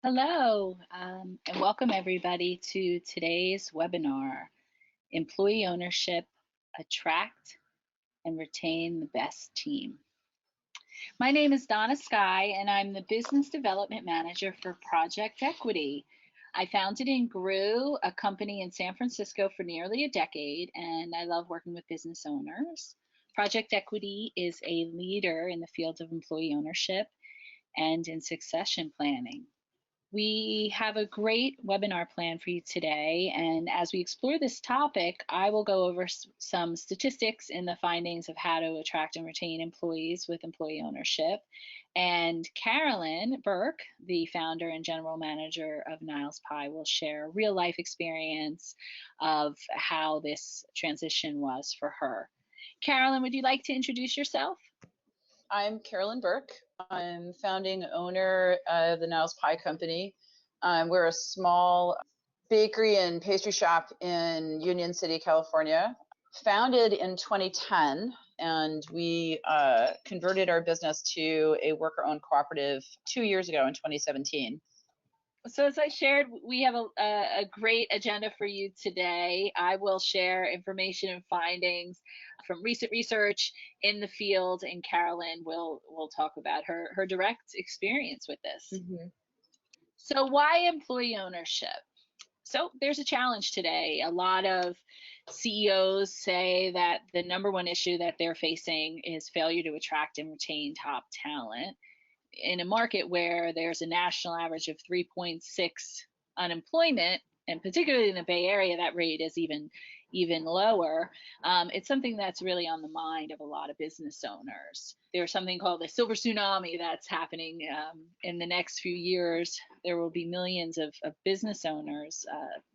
Hello, and welcome everybody to today's webinar, Employee Ownership, Attract and Retain the Best Team. My name is Donna Sky, and I'm the Business Development Manager for Project Equity. I founded and grew a company in San Francisco for nearly a decade, and I love working with business owners. Project Equity is a leader in the field of employee ownership and in succession planning. We have a great webinar plan for you today, and as we explore this topic, I will go over some statistics in the findings of how to attract and retain employees with employee ownership. And Carolyn Burke, the founder and general manager of Niles Pie, will share real life experience of how this transition was for her. Carolyn, would you like to introduce yourself? I'm Carolyn Burke. I'm founding owner of the Niles Pie Company. We're a small bakery and pastry shop in Union City, California. Founded in 2010, and we converted our business to a worker-owned cooperative 2 years ago in 2017. So as I shared, we have a great agenda for you today. I will share information and findings from recent research in the field, and Carolyn will talk about her direct experience with this. So why employee ownership? So there's a challenge today. A lot of CEOs say that the number one issue that they're facing is failure to attract and retain top talent in a market where there's a national average of 3.6 unemployment, and particularly in the Bay Area, that rate is even lower. It's something that's really on the mind of a lot of business owners. There's something called the silver tsunami that's happening in the next few years. There will be millions of business owners,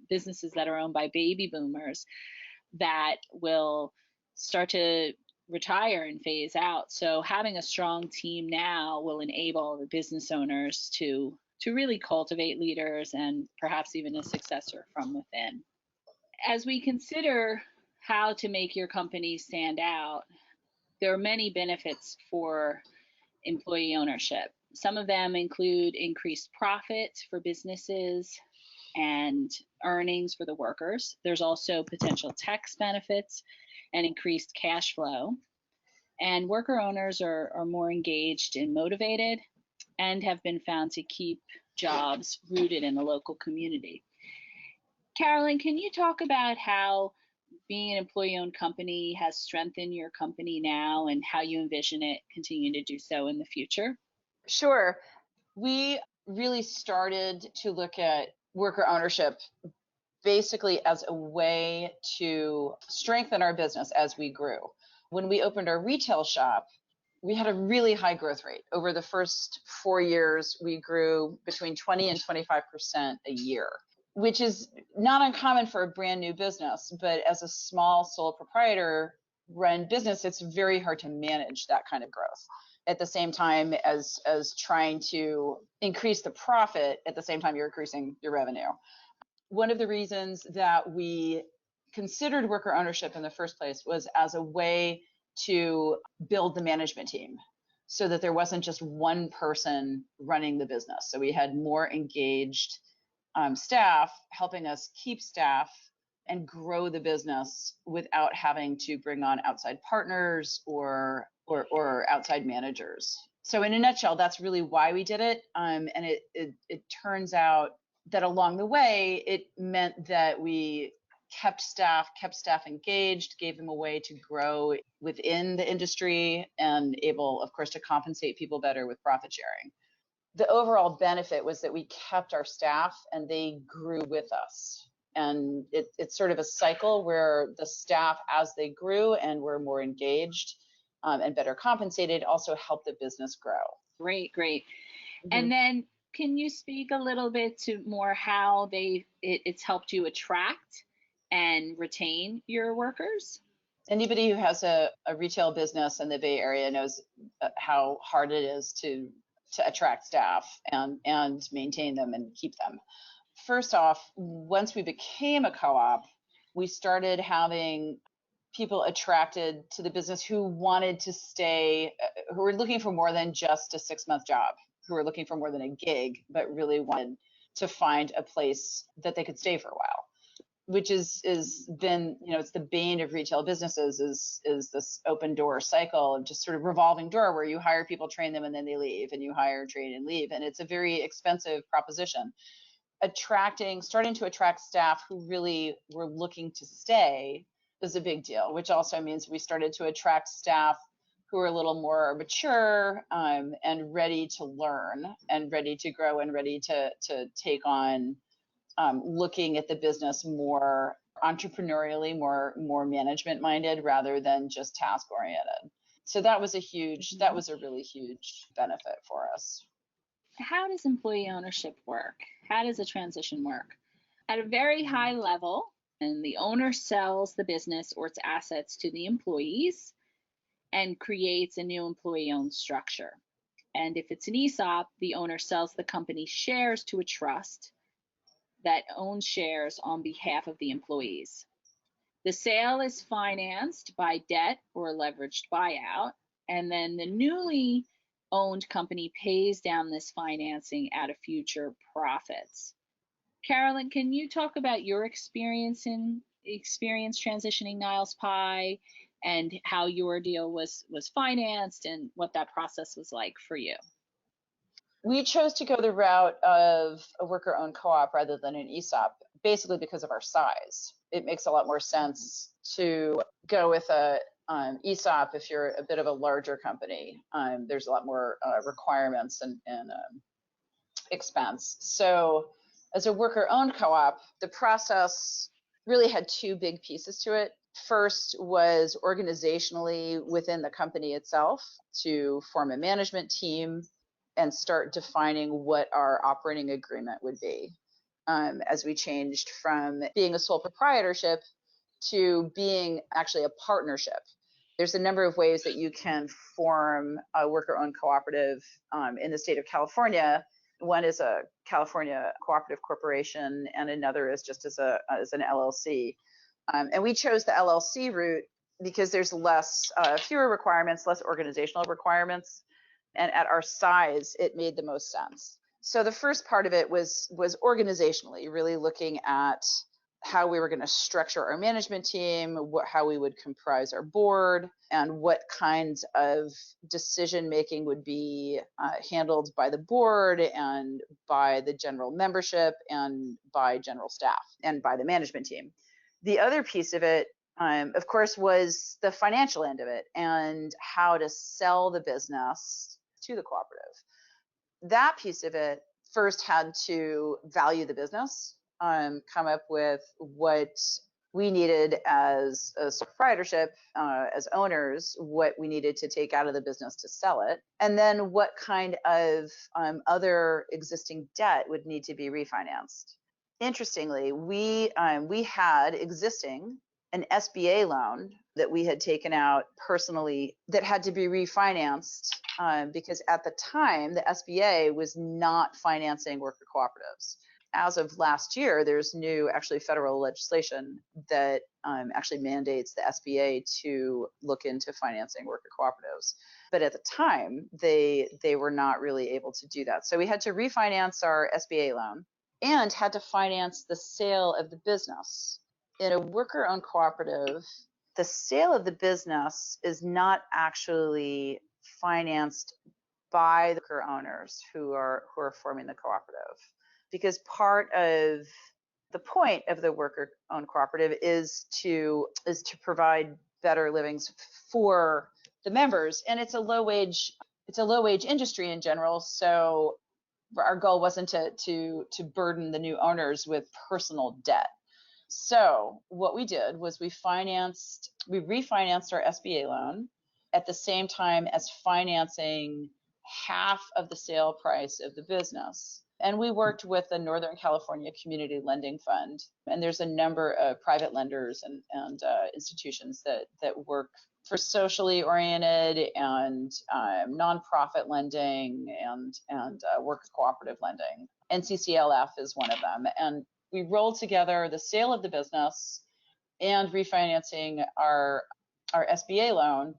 businesses that are owned by baby boomers, that will start to retire and phase out. So having a strong team now will enable the business owners to really cultivate leaders and perhaps even a successor from within. As we consider how to make your company stand out, there are many benefits for employee ownership. Some of them include increased profit for businesses and earnings for the workers. There's also potential tax benefits and increased cash flow. And worker owners are more engaged and motivated and have been found to keep jobs rooted in the local community. Carolyn, can you talk about how being an employee-owned company has strengthened your company now and how you envision it continuing to do so in the future? Sure. We really started to look at worker ownership basically as a way to strengthen our business as we grew. When we opened our retail shop, we had a really high growth rate. Over the first 4 years, we grew between 20 and 25% a year, which is not uncommon for a brand new business. But as a small sole proprietor run business, it's very hard to manage that kind of growth at the same time as trying to increase the profit at the same time you're increasing your revenue. One of the reasons that we considered worker ownership in the first place was as a way to build the management team so that there wasn't just one person running the business. So we had more engaged staff helping us keep staff and grow the business without having to bring on outside partners or outside managers. So in a nutshell, that's really why we did it. And it turns out that along the way, it meant that we kept staff engaged, gave them a way to grow within the industry, and able, of course, to compensate people better with profit sharing. The overall benefit was that we kept our staff and they grew with us. And it's sort of a cycle where the staff, as they grew and were more engaged and better compensated, also helped the business grow. Great. And then can you speak a little bit to more how it's helped you attract and retain your workers? Anybody who has a retail business in the Bay Area knows how hard it is to attract staff and maintain them and keep them. First off, once we became a co-op, we started having people attracted to the business who wanted to stay, who were looking for more than just a 6-month job, who were looking for more than a gig, but really wanted to find a place that they could stay for a while, which is been, it's the bane of retail businesses, is this open door cycle of just sort of revolving door where you hire people, train them, and then they leave, and you hire, train, and leave. And it's a very expensive proposition. Starting to attract staff who really were looking to stay is a big deal, which also means we started to attract staff who are a little more mature, and ready to learn and ready to grow and ready to take on, looking at the business more entrepreneurially, more management minded rather than just task oriented. So that was a really huge benefit for us. How does employee ownership work? How does a transition work? At a very high level, and the owner sells the business or its assets to the employees and creates a new employee-owned structure. And if it's an ESOP, the owner sells the company's shares to a trust that owns shares on behalf of the employees. The sale is financed by debt or leveraged buyout, and then the newly owned company pays down this financing out of future profits. Carolyn, can you talk about your experience transitioning Niles Pie and how your deal was financed and what that process was like for you? We chose to go the route of a worker-owned co-op rather than an ESOP, basically because of our size. It makes a lot more sense to go with a ESOP if you're a bit of a larger company. There's a lot more requirements and expense. So as a worker-owned co-op, the process really had two big pieces to it. First was organizationally within the company itself to form a management team and start defining what our operating agreement would be, as we changed from being a sole proprietorship to being actually a partnership. There's a number of ways that you can form a worker-owned cooperative in the state of California. One is a California Cooperative Corporation, and another is just as an LLC. And we chose the LLC route because there's fewer requirements, less organizational requirements. And at our size, it made the most sense. So the first part of it was organizationally, really looking at how we were going to structure our management team, how we would comprise our board, and what kinds of decision making would be handled by the board and by the general membership and by general staff and by the management team. The other piece of it, of course, was the financial end of it and how to sell the business to the cooperative. That piece of it first had to value the business, come up with what we needed as a proprietorship, as owners, what we needed to take out of the business to sell it, and then what kind of other existing debt would need to be refinanced. Interestingly, we had existing an SBA loan that we had taken out personally that had to be refinanced because at the time, the SBA was not financing worker cooperatives. As of last year, there's new federal legislation that actually mandates the SBA to look into financing worker cooperatives. But at the time, they were not really able to do that. So we had to refinance our SBA loan and had to finance the sale of the business. In a worker-owned cooperative, the sale of the business is not actually financed by the worker owners who are forming the cooperative, because part of the point of the worker-owned cooperative is to provide better livings for the members, and it's a low-wage industry in general. So our goal wasn't to burden the new owners with personal debt. So what we did was we refinanced our SBA loan at the same time as financing half of the sale price of the business. And we worked with the Northern California Community Lending Fund. And there's a number of private lenders and institutions that work for socially oriented and nonprofit lending and worker cooperative lending. NCCLF is one of them. And we rolled together the sale of the business and refinancing our SBA loan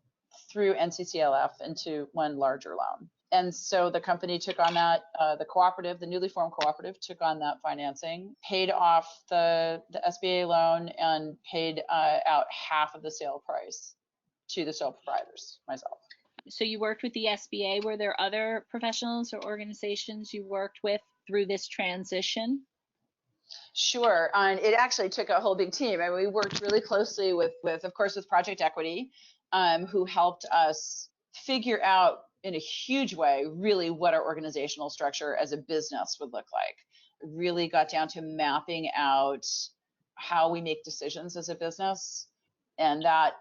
through NCCLF into one larger loan. And so the company took on that, the cooperative, the newly formed cooperative took on that financing, paid off the SBA loan, and paid out half of the sale price to the sole proprietors, myself. So you worked with the SBA. Were there other professionals or organizations you worked with through this transition? Sure. And it actually took a whole big team. And we worked really closely with of course, with Project Equity, who helped us figure out in a huge way, really what our organizational structure as a business would look like. Really got down to mapping out how we make decisions as a business. And that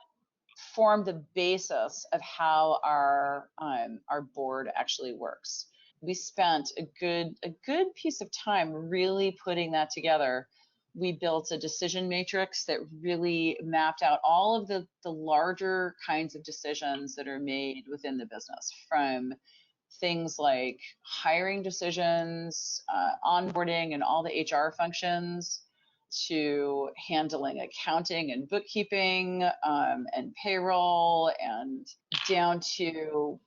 formed the basis of how our board actually works. We spent a good piece of time really putting that together. We built a decision matrix that really mapped out all of the larger kinds of decisions that are made within the business, from things like hiring decisions, onboarding and all the HR functions, to handling accounting and bookkeeping, and payroll, and down to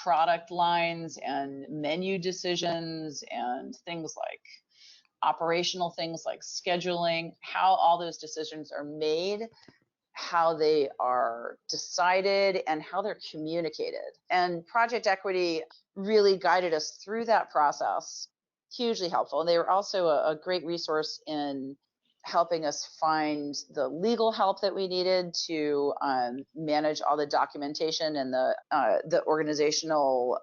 product lines and menu decisions and things like operational things like scheduling, how all those decisions are made, how they are decided, and how they're communicated. And Project Equity really guided us through that process, hugely helpful. And they were also a great resource in helping us find the legal help that we needed to manage all the documentation and the organizational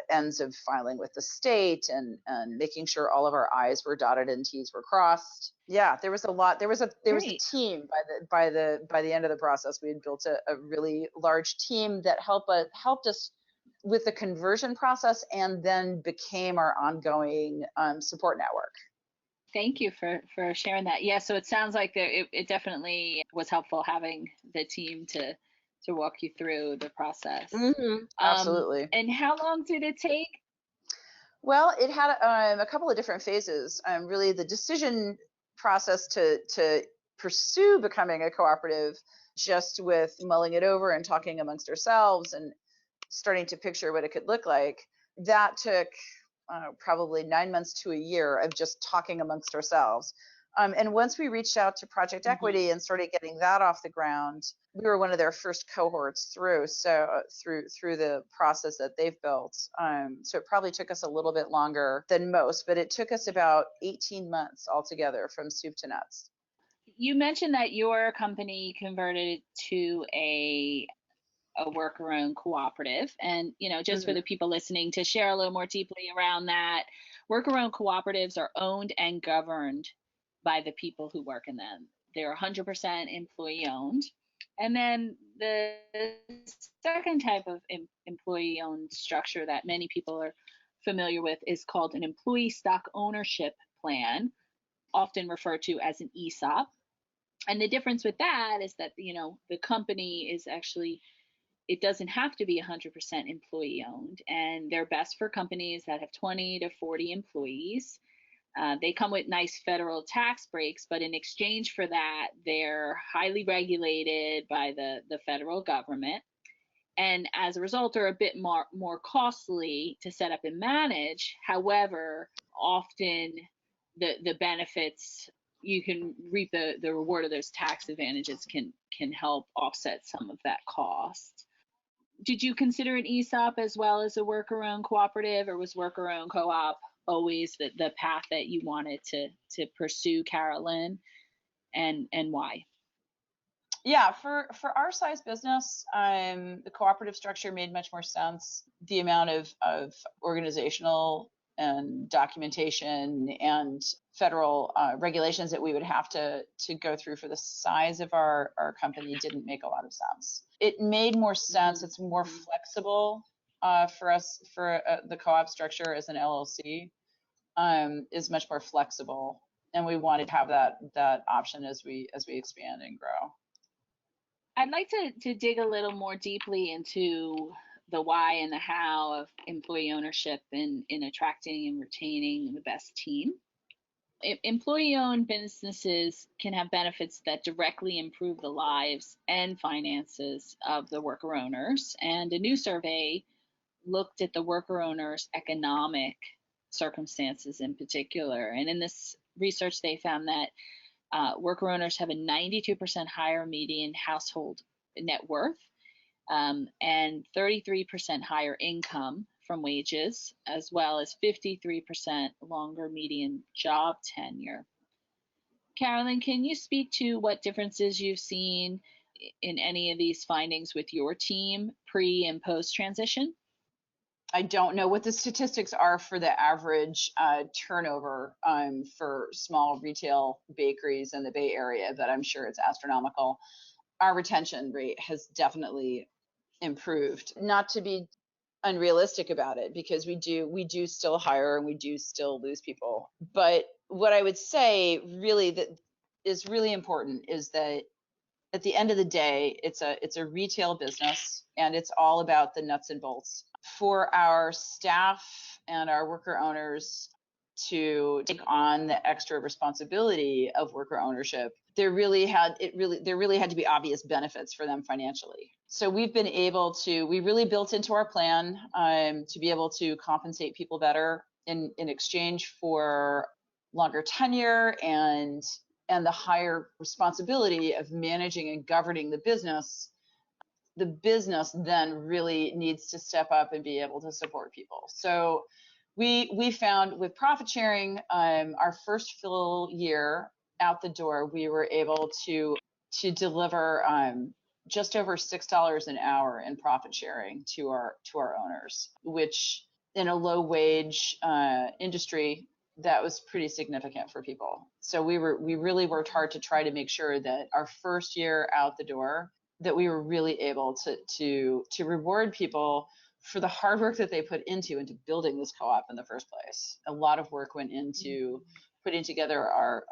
ends of filing with the state, and making sure all of our I's were dotted and T's were crossed. Yeah, there was a lot. There was a team by the end of the process. We had built a really large team that helped us with the conversion process, and then became our ongoing support network. Thank you for sharing that. Yeah, so it sounds like it definitely was helpful having the team to walk you through the process. Mm-hmm. Absolutely. And how long did it take? Well, it had a couple of different phases. Really, the decision process to pursue becoming a cooperative, just with mulling it over and talking amongst ourselves and starting to picture what it could look like, that took probably 9 months to a year of just talking amongst ourselves. And once we reached out to Project Equity and started getting that off the ground, we were one of their first cohorts through the process that they've built. So it probably took us a little bit longer than most, but it took us about 18 months altogether from soup to nuts. You mentioned that your company converted to a worker-owned cooperative, and just for the people listening, to share a little more deeply around that, worker-owned cooperatives are owned and governed by the people who work in them. They're 100% employee-owned. And then the second type of employee-owned structure that many people are familiar with is called an employee stock ownership plan, often referred to as an ESOP. And the difference with that is that the company is actually, it doesn't have to be 100% employee owned, and they're best for companies that have 20 to 40 employees. They come with nice federal tax breaks, but in exchange for that, they're highly regulated by the federal government. And as a result, they're a bit more costly to set up and manage. However, often the benefits, you can reap the reward of those tax advantages can help offset some of that cost. Did you consider an ESOP as well as a worker-owned cooperative, or was worker-owned co-op always the path that you wanted to pursue, Carolyn, and why? Yeah, for our size business, the cooperative structure made much more sense. The amount of organizational and documentation and federal regulations that we would have to go through for the size of our company didn't make a lot of sense. It made more sense. It's more flexible for us, for the co-op structure as an LLC is much more flexible, and we wanted to have that option as we expand and grow. I'd like to dig a little more deeply into the why and the how of employee ownership in attracting and retaining the best team. Employee-owned businesses can have benefits that directly improve the lives and finances of the worker owners. And a new survey looked at the worker owners' economic circumstances in particular. And in this research, they found that worker owners have a 92% higher median household net worth, and 33% higher income from wages, as well as 53% longer median job tenure. Carolyn, can you speak to what differences you've seen in any of these findings with your team pre and post transition? I don't know what the statistics are for the average turnover for small retail bakeries in the Bay Area, but I'm sure it's astronomical. Our retention rate has definitely improved. Not to be unrealistic about it, because we do still hire and we do still lose people. But what I would say really that is really important is that at the end of the day, it's a retail business, and it's all about the nuts and bolts. For our staff and our worker owners to take on the extra responsibility of worker ownership, there really had to be obvious benefits for them financially. So we really built into our plan to be able to compensate people better in exchange for longer tenure and the higher responsibility of managing and governing the business. The business then really needs to step up and be able to support people. So we found with profit sharing, our first full year out the door, we were able to deliver just over $6 an hour in profit sharing to our owners, which in a low wage industry, that was pretty significant for people. So we really worked hard to try to make sure that our first year out the door, that we were really able to reward people for the hard work that they put into building this co-op in the first place. A lot of work went into putting together our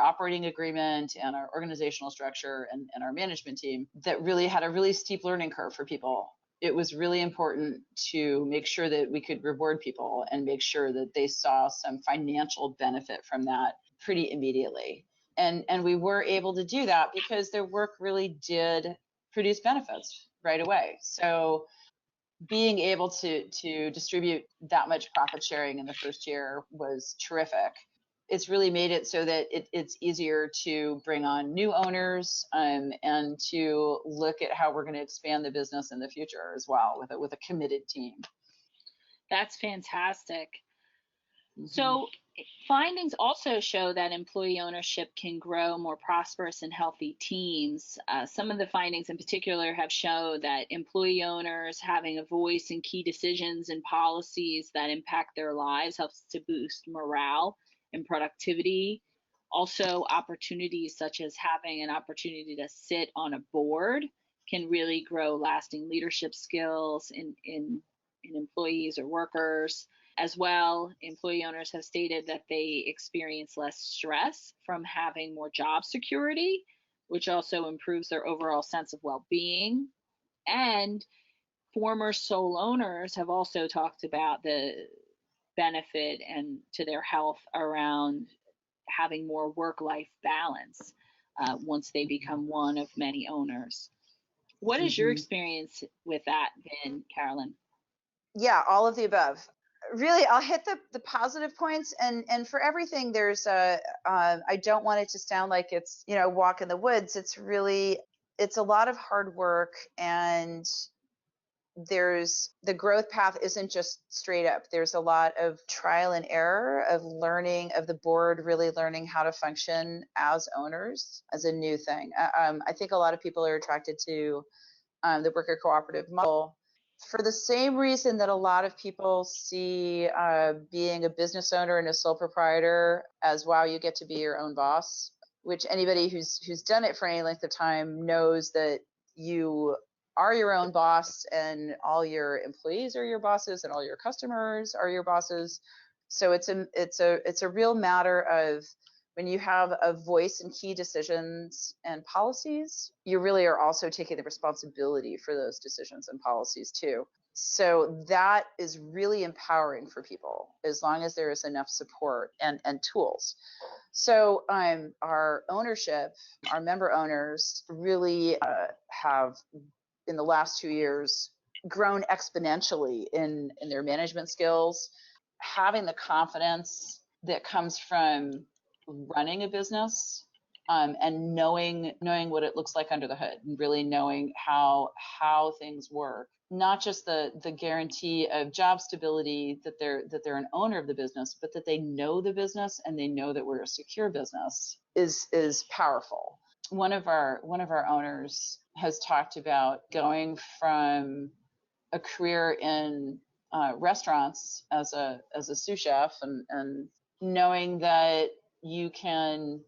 operating agreement and our organizational structure and our management team that really had a really steep learning curve for people. It was really important to make sure that we could reward people and make sure that they saw some financial benefit from that pretty immediately. And we were able to do that because their work really did produce benefits right away. So being able to distribute that much profit sharing in the first year was terrific. It's really made it so that it's easier to bring on new owners and to look at how we're going to expand the business in the future as well with a committed team. That's fantastic. So findings also show that employee ownership can grow more prosperous and healthy teams. Some of the findings in particular have shown that employee owners having a voice in key decisions and policies that impact their lives helps to boost morale and productivity. Also, opportunities such as having an opportunity to sit on a board can really grow lasting leadership skills in employees or workers. As well, employee owners have stated that they experience less stress from having more job security, which also improves their overall sense of well-being. And former sole owners have also talked about the benefit and to their health around having more work-life balance once they become one of many owners. What is your experience with that been, Carolyn? Yeah, all of the above. Really, I'll hit the positive points, and for everything there's I don't want it to sound like it's walk in the woods. It's a lot of hard work, and there's the growth path isn't just straight up. There's a lot of trial and error of learning, of the board really learning how to function as owners as a new thing. I think a lot of people are attracted to the worker cooperative model for the same reason that a lot of people see being a business owner and a sole proprietor as, wow, you get to be your own boss, which anybody who's done it for any length of time knows that you are your own boss, and all your employees are your bosses, and all your customers are your bosses. So it's a real matter of, when you have a voice in key decisions and policies, you really are also taking the responsibility for those decisions and policies too. So that is really empowering for people, as long as there is enough support and tools. So our ownership, our member owners really have, in the last 2 years, grown exponentially in their management skills, having the confidence that comes from running a business, and knowing what it looks like under the hood, and really knowing how things work. Not just the guarantee of job stability that they're an owner of the business, but that they know the business and they know that we're a secure business is powerful. One of our owners has talked about going from a career in restaurants as a sous chef, and knowing that you can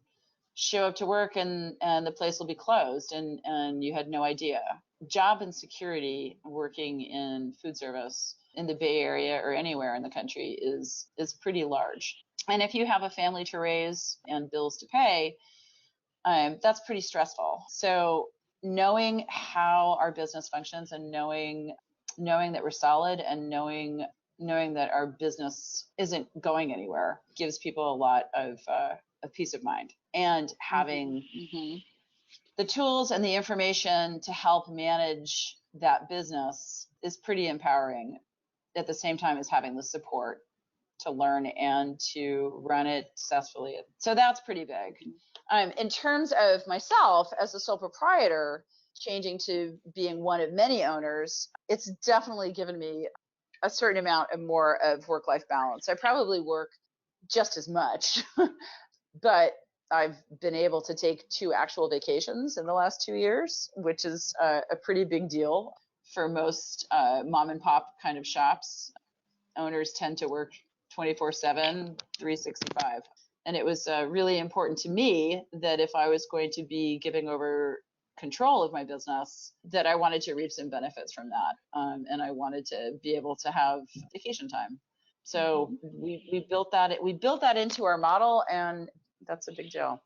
show up to work and the place will be closed, and you had no idea. Job insecurity working in food service in the Bay Area or anywhere in the country is pretty large. And if you have a family to raise and bills to pay, that's pretty stressful. So knowing how our business functions, and knowing that we're solid, and knowing that our business isn't going anywhere, gives people a lot of peace of mind. And having the tools and the information to help manage that business is pretty empowering, at the same time as having the support to learn and to run it successfully. So that's pretty big. In terms of myself as a sole proprietor, changing to being one of many owners, it's definitely given me a certain amount of more of work-life balance. I probably work just as much, but I've been able to take 2 actual vacations in the last 2 years, which is a pretty big deal for most mom and pop kind of shops. Owners tend to work 24/7, 365. And it was really important to me that if I was going to be giving over control of my business, that I wanted to reap some benefits from that. And I wanted to be able to have vacation time. So we built that into our model, and that's a big deal.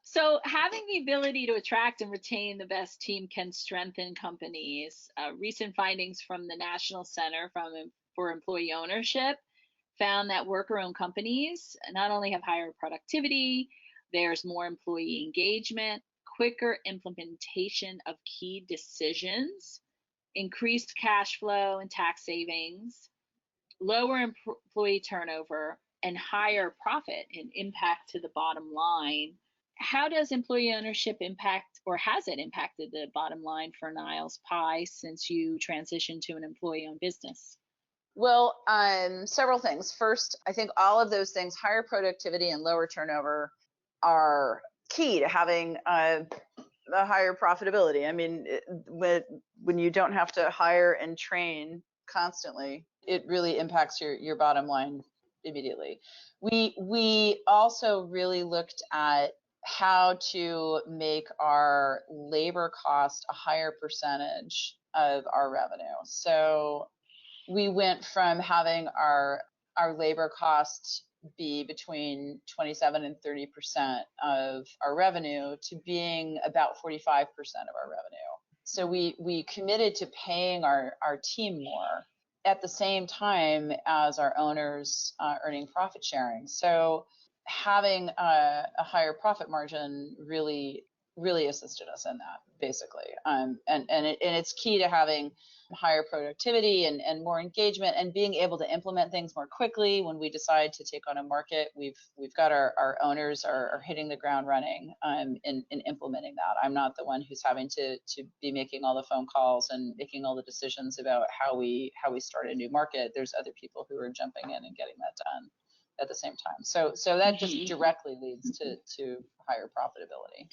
So having the ability to attract and retain the best team can strengthen companies. Recent findings from the National Center for Employee Ownership found that worker-owned companies not only have higher productivity, there's more employee engagement, quicker implementation of key decisions, increased cash flow and tax savings, lower employee turnover, and higher profit and impact to the bottom line. How does employee ownership impact, or has it impacted the bottom line for Niles Pie since you transitioned to an employee-owned business? Well, several things. First, I think all of those things, higher productivity and lower turnover, are key to having a higher profitability. I mean, when you don't have to hire and train constantly, it really impacts your bottom line immediately. We also really looked at how to make our labor cost a higher percentage of our revenue. So we went from having our labor costs be between 27 and 30% of our revenue to being about 45% of our revenue. So we committed to paying our team more at the same time as our owners earning profit sharing. So having a higher profit margin really assisted us in that, basically. And it's key to having higher productivity and more engagement, and being able to implement things more quickly when we decide to take on a market. We've got our owners are hitting the ground running in implementing that. I'm not the one who's having to be making all the phone calls and making all the decisions about how we start a new market. There's other people who are jumping in and getting that done at the same time. So that just directly leads to higher profitability.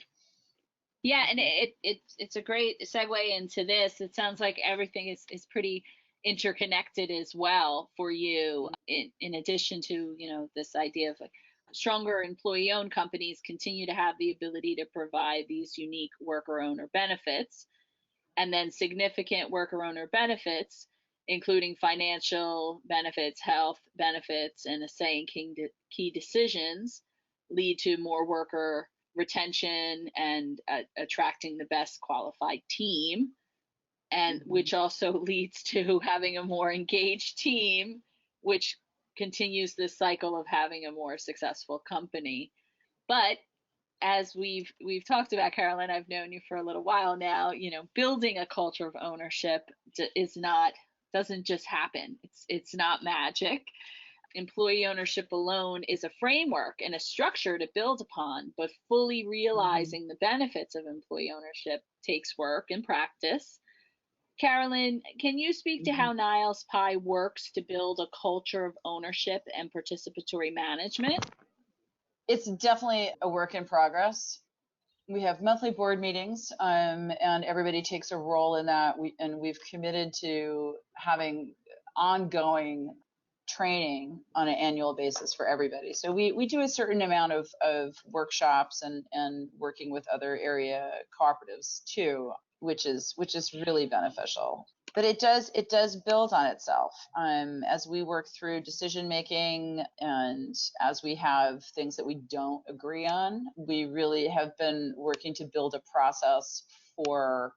Yeah, and it's a great segue into this. It sounds like everything is pretty interconnected as well for you. In addition to, this idea of like stronger employee-owned companies continue to have the ability to provide these unique worker-owner benefits, and then significant worker-owner benefits, including financial benefits, health benefits, and a say in key decisions, lead to more worker retention and attracting the best qualified team, and which also leads to having a more engaged team, which continues this cycle of having a more successful company. But as we've talked about, Carolyn, I've known you for a little while now. Building a culture of ownership is not doesn't just happen. It's not magic. Employee ownership alone is a framework and a structure to build upon, but fully Mhm. realizing the benefits of employee ownership takes work and practice. Carolyn, can you speak to Mhm. how Niles Pie works to build a culture of ownership and participatory management? It's definitely a work in progress. We have monthly board meetings, and everybody takes a role in that. We've committed to having ongoing training on an annual basis for everybody. So we do a certain amount of workshops and working with other area cooperatives too, which is really beneficial. But it does build on itself, as we work through decision making, and as we have things that we don't agree on. We really have been working to build a process for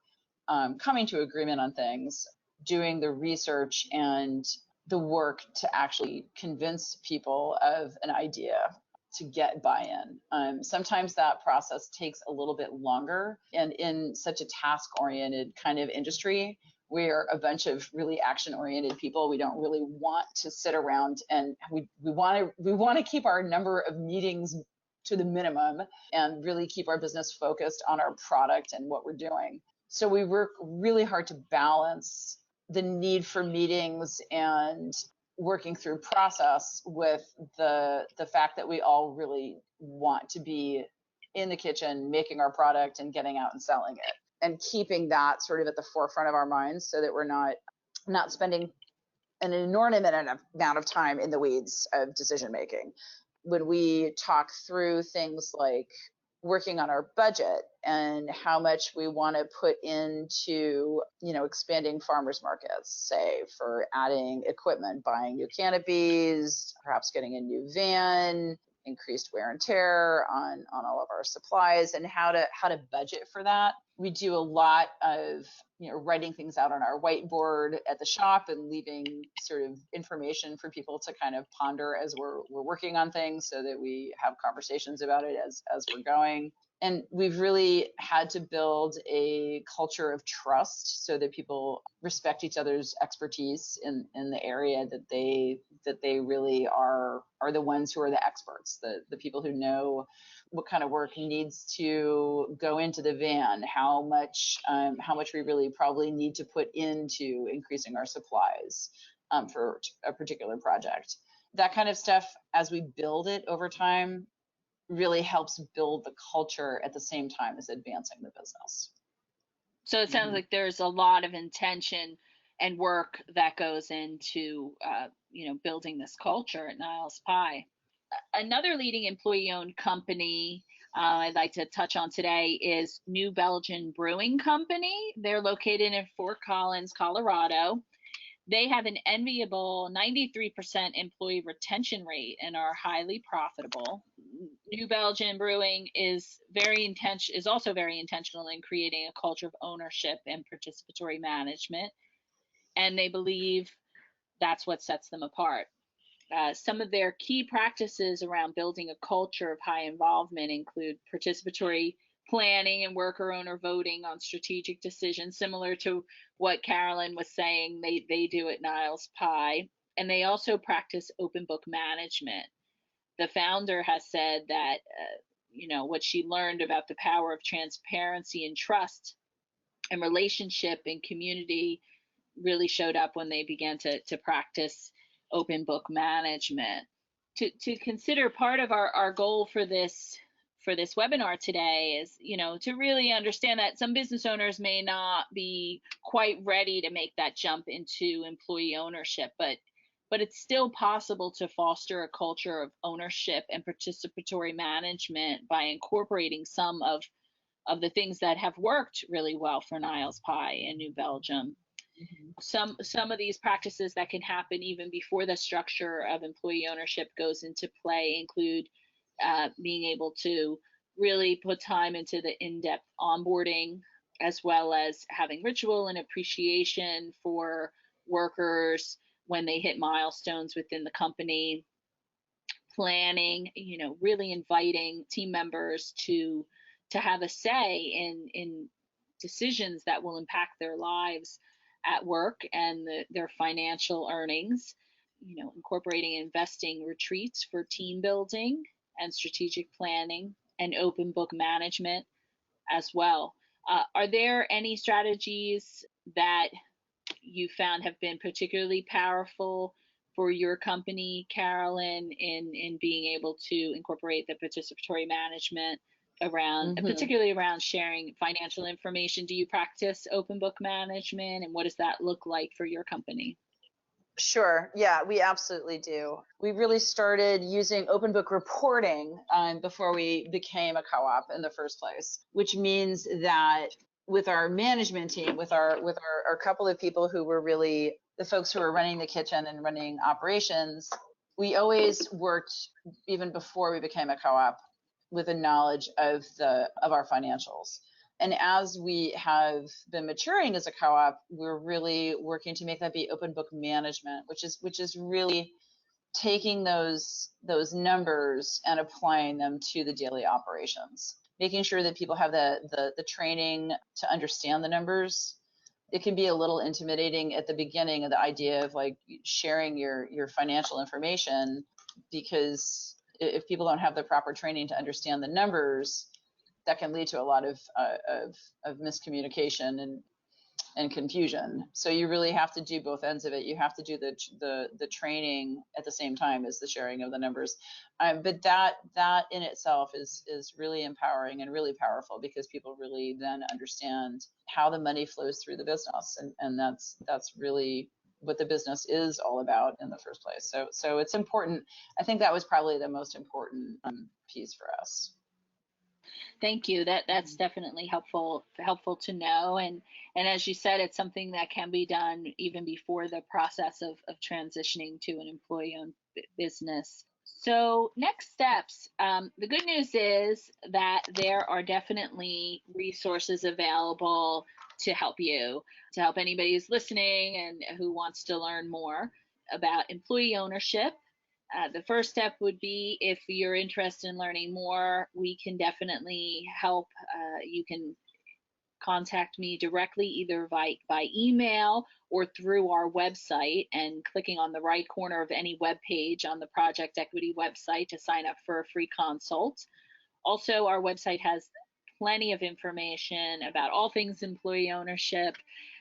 coming to agreement on things, doing the research and the work to actually convince people of an idea to get buy-in. Sometimes that process takes a little bit longer, and in such a task-oriented kind of industry, we're a bunch of really action-oriented people. We don't really want to sit around, and we want to keep our number of meetings to the minimum and really keep our business focused on our product and what we're doing. So we work really hard to balance the need for meetings and working through process with the fact that we all really want to be in the kitchen making our product and getting out and selling it, and keeping that sort of at the forefront of our minds so that we're not spending an inordinate amount of time in the weeds of decision making. When we talk through things like working on our budget and how much we want to put into, expanding farmers markets, say for adding equipment, buying new canopies, perhaps getting a new van, increased wear and tear on all of our supplies, and how to budget for that. We do a lot of writing things out on our whiteboard at the shop and leaving sort of information for people to kind of ponder as we're working on things, so that we have conversations about it as we're going. And we've really had to build a culture of trust so that people respect each other's expertise in the area that they really are the ones who are the experts, the people who know what kind of work needs to go into the van, how much we really probably need to put into increasing our supplies for a particular project. That kind of stuff, as we build it over time, really helps build the culture at the same time as advancing the business. So it sounds Mm-hmm. like there's a lot of intention and work that goes into, building this culture at Niles Pie. Another leading employee-owned company I'd like to touch on today is New Belgium Brewing Company. They're located in Fort Collins, Colorado. They have an enviable 93% employee retention rate and are highly profitable. New Belgium Brewing is also very intentional in creating a culture of ownership and participatory management, and they believe that's what sets them apart. Some of their key practices around building a culture of high involvement include participatory planning and worker owner voting on strategic decisions, similar to what Carolyn was saying they do at Niles Pie. And they also practice open book management. The founder has said that, what she learned about the power of transparency and trust and relationship and community really showed up when they began to practice open book management. To consider, part of our goal for this webinar today is, to really understand that some business owners may not be quite ready to make that jump into employee ownership, but it's still possible to foster a culture of ownership and participatory management by incorporating some of the things that have worked really well for Niles Pie in New Belgium. Mm-hmm. Some of these practices that can happen even before the structure of employee ownership goes into play include being able to really put time into the in-depth onboarding, as well as having ritual and appreciation for workers when they hit milestones within the company. planning, really inviting team members to have a say in decisions that will impact their lives at work and their financial earnings, incorporating investing retreats for team building and strategic planning and open book management as well. Are there any strategies that you found have been particularly powerful for your company, Carolyn, in being able to incorporate the participatory management around, particularly around sharing financial information? Do you practice open book management, and what does that look like for your company? Sure. Yeah, we absolutely do. We really started using open book reporting before we became a co-op in the first place, which means that with our management team, with our couple of people who were really the folks who were running the kitchen and running operations, we always worked, even before we became a co-op, with a knowledge of our financials. And as we have been maturing as a co-op, we're really working to make that be open book management, which is really taking those numbers and applying them to the daily operations, making sure that people have the training to understand the numbers. It can be a little intimidating at the beginning of the idea of like sharing your financial information, because if people don't have the proper training to understand the numbers, that can lead to a lot of miscommunication and confusion. So you really have to do both ends of it. You have to do the training at the same time as the sharing of the numbers. But that in itself is really empowering and really powerful, because people really then understand how the money flows through the business, and that's really what the business is all about in the first place. So it's important. I think that was probably the most important piece for us. Thank you. That's definitely helpful to know. And as you said, it's something that can be done even before the process of transitioning to an employee-owned business. So next steps. The good news is that there are definitely resources available to help you, to help anybody who's listening and who wants to learn more about employee ownership. The first step would be, if you're interested in learning more, we can definitely help. You can contact me directly, either by email or through our website, and clicking on the right corner of any web page on the Project Equity website to sign up for a free consult. Also, our website has plenty of information about all things employee ownership,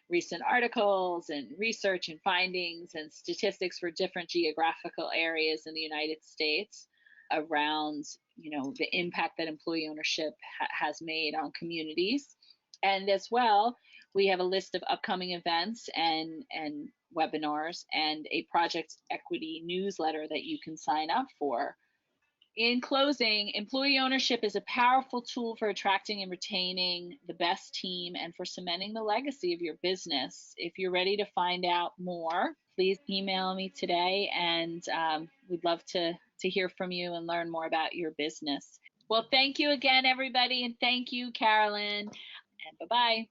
recent articles and research and findings and statistics for different geographical areas in the United States around, the impact that employee ownership has made on communities. And as well, we have a list of upcoming events and webinars and a Project Equity newsletter that you can sign up for. In closing, employee ownership is a powerful tool for attracting and retaining the best team and for cementing the legacy of your business. If you're ready to find out more, please email me today, and we'd love to hear from you and learn more about your business. Well, thank you again, everybody, and thank you, Carolyn, and bye-bye.